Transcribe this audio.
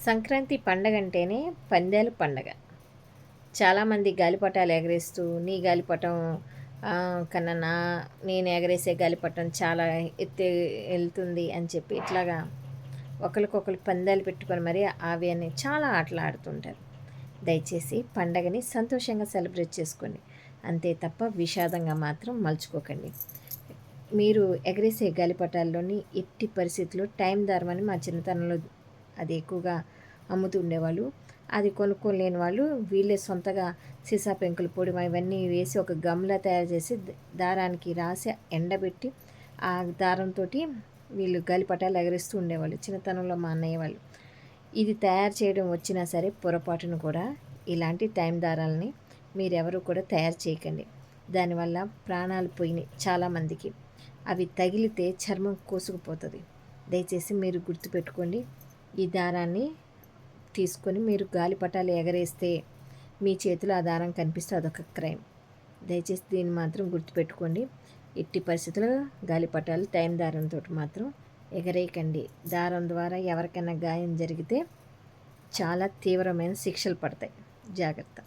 సంక్రాంతి పండగ అంటేనే పందాలు పండగ. చాలామంది గాలిపటాలు ఎగరేస్తూ నీ గాలిపటం కన్నా నేను ఎగరేసే గాలిపటం చాలా ఎత్తు వెళ్తుంది అని చెప్పి ఇట్లాగా ఒకరికొకరు పందాలు పెట్టుకొని మరి అవి అని చాలా ఆటలు ఆడుతుంటారు. దయచేసి పండగని సంతోషంగా సెలబ్రేట్ చేసుకోండి, అంతే తప్ప విషాదంగా మాత్రం మలుచుకోకండి. మీరు ఎగరేసే గాలిపటాల్లోని ఎట్టి పరిస్థితుల్లో టైం దారమని మా చిన్నతనంలో అది ఎక్కువగా అమ్ముతూ ఉండేవాళ్ళు. అది కొనుక్కోలేని వాళ్ళు వీళ్ళే సొంతగా సీసా పెంకుల పొడి ఇవన్నీ వేసి ఒక గమ్లా తయారు చేసి దారానికి రాసి ఎండబెట్టి ఆ దారంతో వీళ్ళు గాలిపటాలు ఎగరేస్తూ ఉండేవాళ్ళు చిన్నతనంలో మా అన్నయ్య వాళ్ళు. ఇది తయారు చేయడం వచ్చినా సరే పొరపాటును కూడా ఇలాంటి టైం దారాలని మీరెవరు కూడా తయారు చేయకండి. దానివల్ల ప్రాణాలు పోయినాయి చాలామందికి. అవి తగిలితే చర్మం కోసుకుపోతుంది. దయచేసి మీరు గుర్తుపెట్టుకోండి. ఈ దారాన్ని తీసుకొని మీరు గాలిపటాలు ఎగరేస్తే మీ చేతిలో ఆ దారం కనిపిస్తే అదొక క్రైమ్. దయచేసి దీన్ని మాత్రం గుర్తుపెట్టుకోండి. ఎట్టి పరిస్థితుల్లో గాలిపటాలు టైం దారంతో మాత్రం ఎగరేయకండి. దారం ద్వారా ఎవరికైనా గాయం జరిగితే చాలా తీవ్రమైన శిక్షలు పడతాయి. జాగ్రత్త.